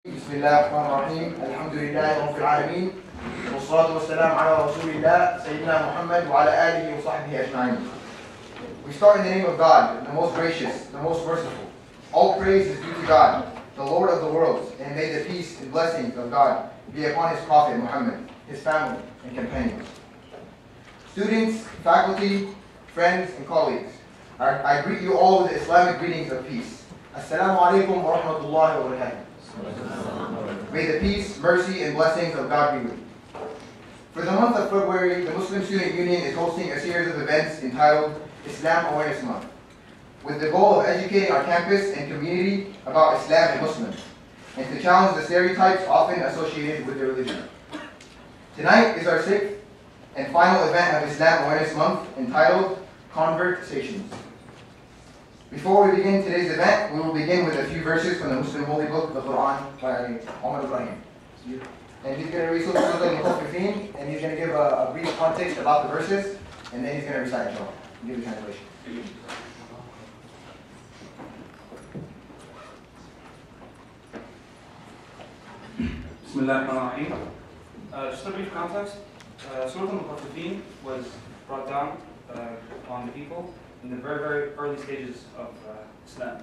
بسم الله الرحمن الرحيم. الحمد لله رب العالمين والصلاة والسلام على رسول الله سيدنا محمد وعلى آله وصحبه أجمعين. We start in the name of God, the most gracious, the most merciful. All praise is due to God, the Lord of the worlds, and may the peace and blessings of God be upon His Prophet Muhammad, his family, and companions. Students, faculty, friends, and colleagues, I greet you all with the Islamic greetings of peace. Assalamu alaikum wa rahmatullahi wa barakatuh. May the peace, mercy, and blessings of God be with you. For the month of February, the Muslim Student Union is hosting a series of events entitled Islam Awareness Month, with the goal of educating our campus and community about Islam and Muslims, and to challenge the stereotypes often associated with the religion. Tonight is our sixth and final event of Islam Awareness Month, entitled Convert Sations. Before we begin today's event, we will begin with a few verses from the Muslim Holy Book, the Quran, by Omar Ibrahim. And he's going to read Surah Al-Mutaffifin, and he's going to give a brief context about the verses, and then he's going to recite inshallah. Give the translation. Bismillahirrahmanirrahim. Just a brief context. Surah Al-Mutaffifin was brought down on the people in the very, very early stages of Islam.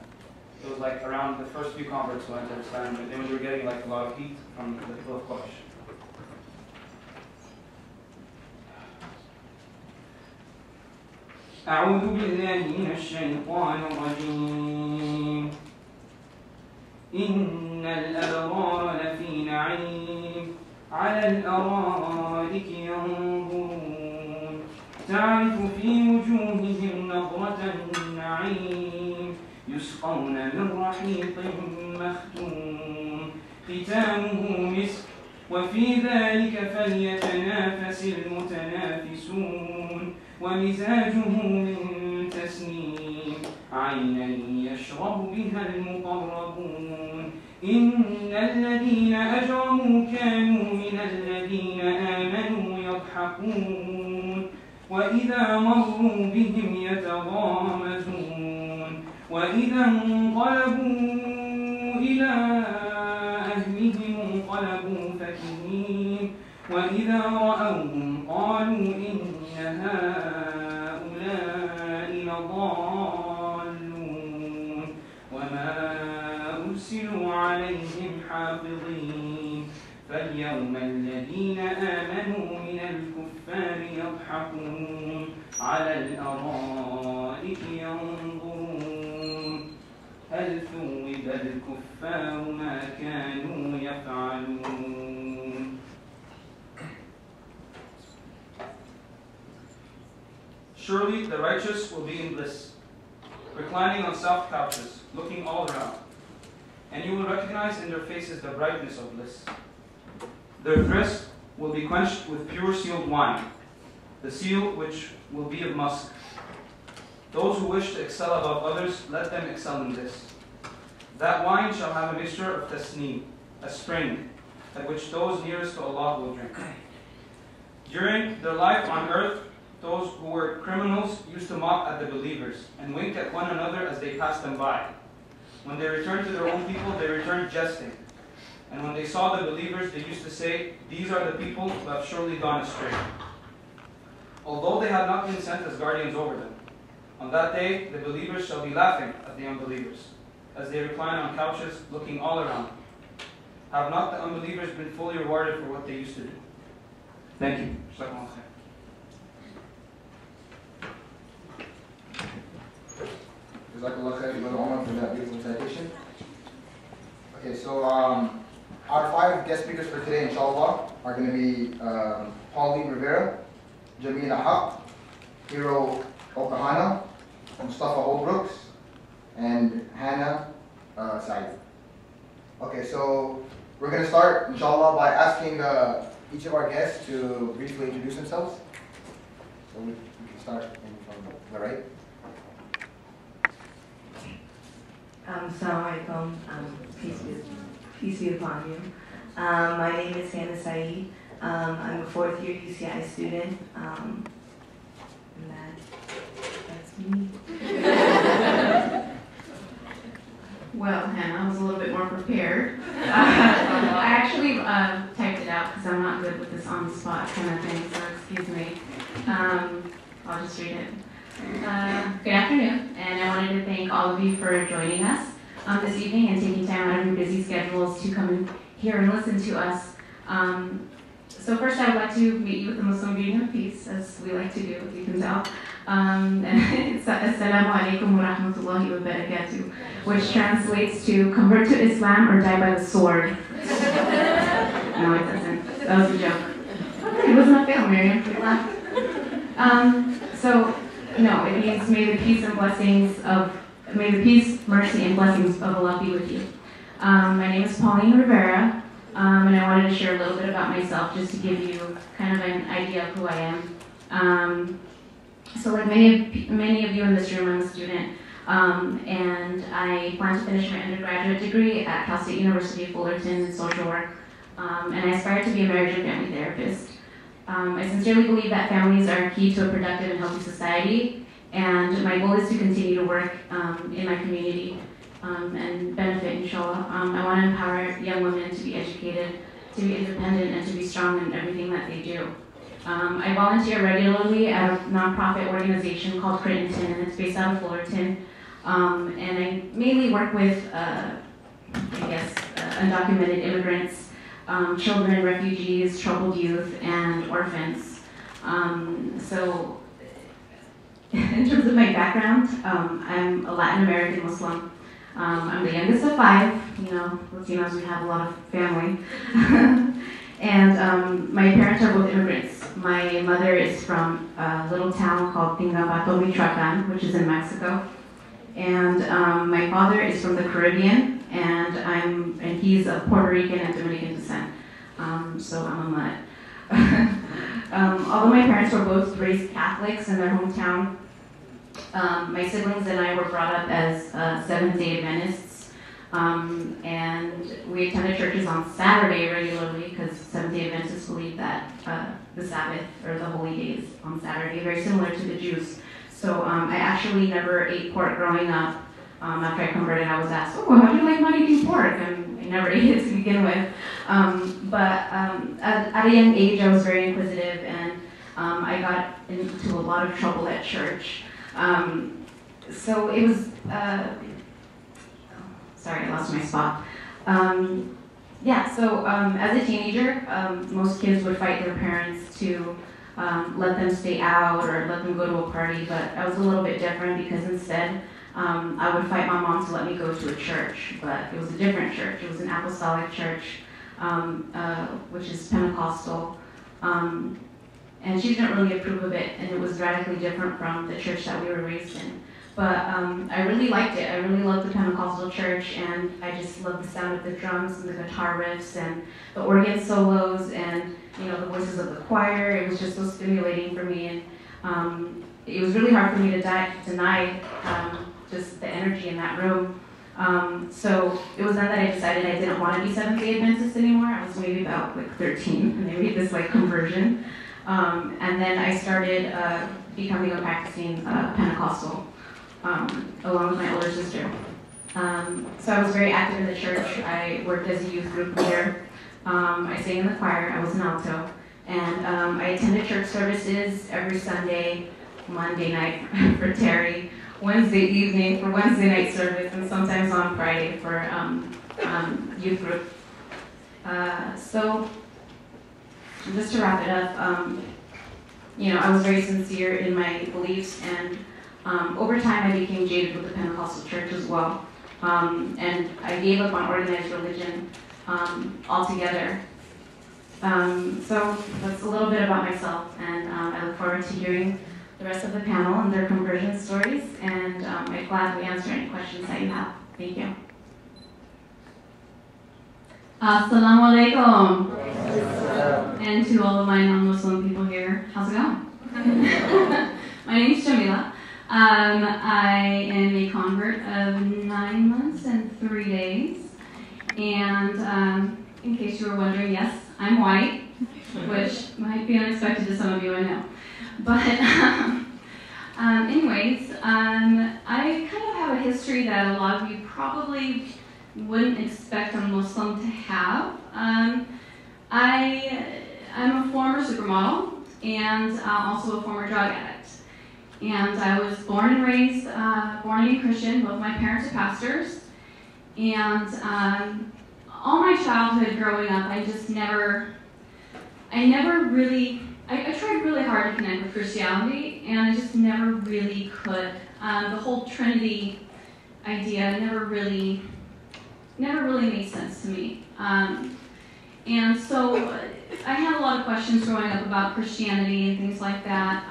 It was like around the first few converts who entered Islam, and when they were getting like a lot of heat from the people of Quraysh. أعوذ بالله من الشيطان الرجيم. إن الأبرار لفي نعيم على الأرائك ينظرون تعرف في وجوههم نظرة النعيم يسقون من رحيق مختوم ختامه مسك وفي ذلك فليتنافس المتنافسون ومزاجه من تسنيم عينا يشرب بها المقربون إن الذين أجرموا كانوا من الذين آمنوا يضحكون وإذا مروا بهم يتغامزون وإذا انقلبوا إلى أهلهم انقلبوا فكهين وإذا رأوهم قالوا إن هؤلاء لضالون وما أرسلوا عليهم حافظين فاليوم الذين آمنوا من الكفار يضحكون على الأرائك ينظرون هل ثوب الكفار ما كانوا يفعلون. Surely the righteous will be in bliss, reclining on soft couches, looking all around, and you will recognize in their faces the brightness of bliss. Their thirst will be quenched with pure sealed wine, the seal which will be of musk. Those who wish to excel above others, let them excel in this. That wine shall have a mixture of tasneem, a spring, at which those nearest to Allah will drink. During their life on earth, those who were criminals used to mock at the believers and winked at one another as they passed them by. When they returned to their own people, they returned jesting. And when they saw the believers, they used to say, "These are the people who have surely gone astray." Although they had not been sent as guardians over them, on that day the believers shall be laughing at the unbelievers, as they recline on couches, looking all around. Have not the unbelievers been fully rewarded for what they used to do? Thank you. Jazakallah khair, Brother Omar, for that beautiful citation. Okay, so our 5 guest speakers for today, inshallah, are going to be Pauline Rivera, Jamila Haq, Hiro Okahana, Mustafa Holbrooks, and Hannah Said. Okay, so we're going to start, inshallah, by asking each of our guests to briefly introduce themselves. So we can start from the right. Assalamu alaikum. Peace be upon you. My name is Hannah Said. I'm a 4th year UCI student. And that's me. Well, Hannah, I was a little bit more prepared. I actually typed it out because I'm not good with this on-the-spot kind of thing, so excuse me. I'll just read it. Good afternoon, and I wanted to thank all of you for joining us this evening and taking time out of your busy schedules to come in here and listen to us. So first I would like to meet you with the Muslim greeting of peace, as we like to do, as you can tell. It's Assalamu alaikum wa rahmatullahi wa barakatuh, which translates to convert to Islam or die by the sword. No, it doesn't. That was a joke. It wasn't a fail, Miriam. We laughed. No, it means may the peace, mercy, and blessings of Allah be with you. My name is Pauline Rivera. And I wanted to share a little bit about myself just to give you kind of an idea of who I am. So like many of you in this room, I'm a student, and I plan to finish my undergraduate degree at Cal State University Fullerton in social work, and I aspire to be a marriage and family therapist. I sincerely believe that families are key to a productive and healthy society, and my goal is to continue to work in my community and benefit, inshallah. I want to empower young women to be educated, to be independent, and to be strong in everything that they do. I volunteer regularly at a nonprofit organization called Crittenton, and it's based out of Fullerton. And I mainly work with, undocumented immigrants, children, refugees, troubled youth, and orphans. So, in terms of my background, I'm a Latin American Muslim. I'm the youngest of 5. You know, Latinos, we have a lot of family. And my parents are both immigrants. My mother is from a little town called Tingabato, Michoacan, which is in Mexico. And my father is from the Caribbean, and he's of Puerto Rican and Dominican descent. So I'm a mutt. Although my parents were both raised Catholics in their hometown, my siblings and I were brought up as Seventh-day Adventists, and we attended churches on Saturday regularly because Seventh-day Adventists believe that the Sabbath or the holy days on Saturday, very similar to the Jews. So I actually never ate pork growing up. After I converted, I was asked, "Oh, how do you like not eating pork?" And I never ate it to begin with. But at a young age, I was very inquisitive, and I got into a lot of trouble at church. So it was, sorry, I lost my spot. As a teenager, most kids would fight their parents to let them stay out or let them go to a party, but I was a little bit different because instead I would fight my mom to let me go to a church, but it was a different church. It was an apostolic church, which is Pentecostal. And she didn't really approve of it, and it was radically different from the church that we were raised in. But I really liked it. I really loved the Pentecostal church, and I just loved the sound of the drums and the guitar riffs and the organ solos and the voices of the choir. It was just so stimulating for me, and it was really hard for me to deny just the energy in that room. So it was then that I decided I didn't want to be Seventh-day Adventist anymore. I was maybe about 13, and they made this conversion. And then I started becoming a practicing Pentecostal along with my older sister. So I was very active in the church. I worked as a youth group leader. I sang in the choir. I was an alto. And I attended church services every Sunday, Monday night for Terry, Wednesday evening for Wednesday night service, and sometimes on Friday for youth group. So just to wrap it up, I was very sincere in my beliefs, and over time I became jaded with the Pentecostal church as well. And I gave up on organized religion altogether. So that's a little bit about myself, and I look forward to hearing the rest of the panel and their conversion stories, and I'd gladly answer any questions that you have. Thank you. Assalamu alaikum. And to all of my non-Muslim people here, how's it going? My name is Jamila. I am a convert of 9 months and 3 days. And in case you were wondering, yes, I'm white, which might be unexpected to some of you, I know. But I kind of have a history that a lot of you probably wouldn't expect a Muslim to have. I'm a former supermodel and also a former drug addict. And I was born and raised born again Christian. Both my parents are pastors. And all my childhood growing up, I tried really hard to connect with Christianity, and I just never really could. The whole Trinity idea never really made sense to me. And so I had a lot of questions growing up about Christianity and things like that.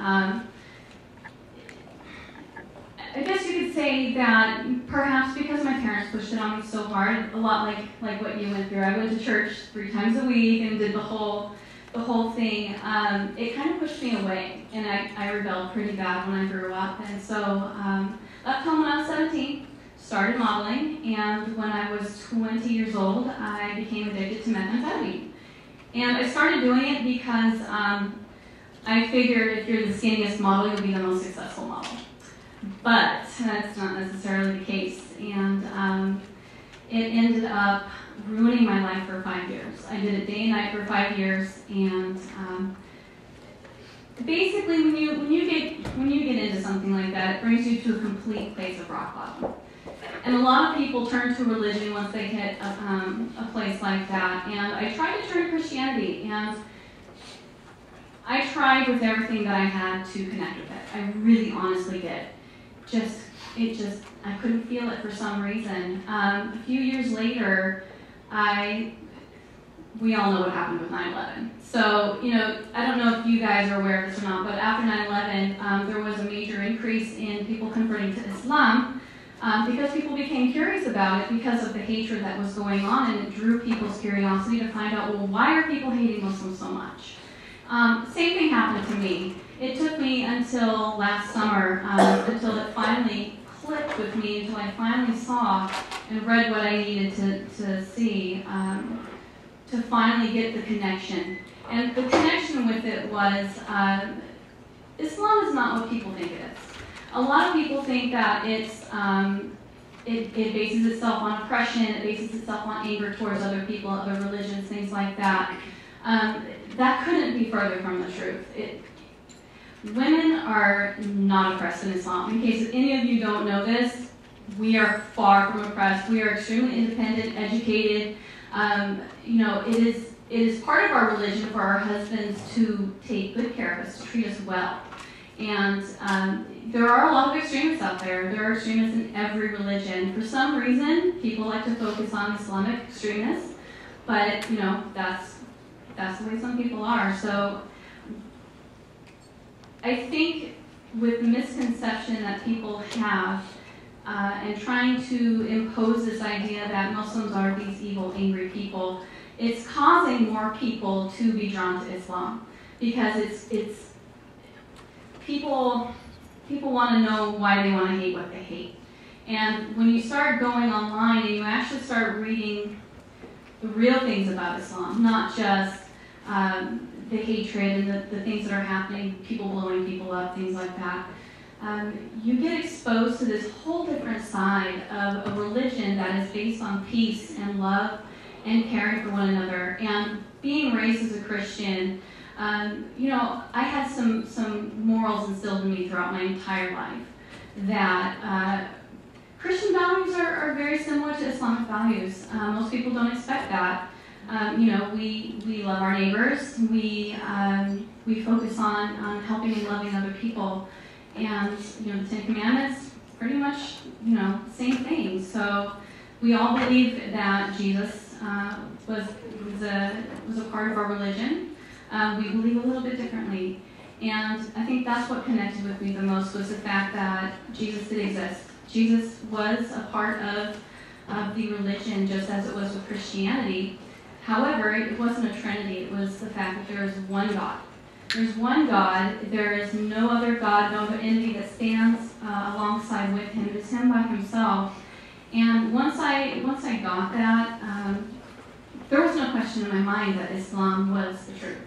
I guess you could say that perhaps because my parents pushed it on me so hard, a lot like what you went through. I went to church 3 times a week and did the whole thing. It kind of pushed me away, and I rebelled pretty bad when I grew up. And so left home when I was 17, started modeling, and when I was 20 years old, I became addicted to methamphetamine. And I started doing it because I figured if you're the skinniest model, you'll be the most successful model. But that's not necessarily the case, and it ended up ruining my life for 5 years. I did it day and night for 5 years, and basically, when you get into something like that, it brings you to a complete place of rock bottom. And a lot of people turn to religion once they hit a place like that. And I tried to turn to Christianity, and I tried with everything that I had to connect with it. I really honestly did. I couldn't feel it for some reason. A few years later, we all know what happened with 9/11. So, I don't know if you guys are aware of this or not, but after 9/11, there was a major increase in people converting to Islam because people became curious about it because of the hatred that was going on, and it drew people's curiosity to find out, well, why are people hating Muslims so much? Same thing happened to me. It took me until last summer, until it finally clicked with me, until I finally saw and read what I needed to see, to finally get the connection. And the connection with it was, Islam is not what people think it is. A lot of people think that it bases itself on oppression, it bases itself on anger towards other people, other religions, things like that. That couldn't be further from the truth. Women are not oppressed in Islam. In case any of you don't know this, we are far from oppressed. We are extremely independent, educated. It is part of our religion for our husbands to take good care of us, to treat us well. And there are a lot of extremists out there. There are extremists in every religion. For some reason, people like to focus on Islamic extremists, but that's the way some people are. So I think with the misconception that people have and trying to impose this idea that Muslims are these evil, angry people, it's causing more people to be drawn to Islam because it's people want to know why they want to hate what they hate. And when you start going online and you actually start reading the real things about Islam, not just the hatred and the things that are happening, people blowing people up, things like that, you get exposed to this whole different side of a religion that is based on peace and love and caring for one another. And being raised as a Christian, I had some morals instilled in me throughout my entire life that Christian values are very similar to Islamic values. Most people don't expect that. We love our neighbors. We focus on helping and loving other people. And, the Ten Commandments, pretty much, same thing. So we all believe that Jesus was a part of our religion. We believe a little bit differently. And I think that's what connected with me the most was the fact that Jesus did exist. Jesus was a part of the religion just as it was with Christianity. However, it wasn't a trinity. It was the fact that there is one God. There's one God. There is no other God, no other entity that stands alongside with him. It is him by himself. And once I got that, there was no question in my mind that Islam was the truth.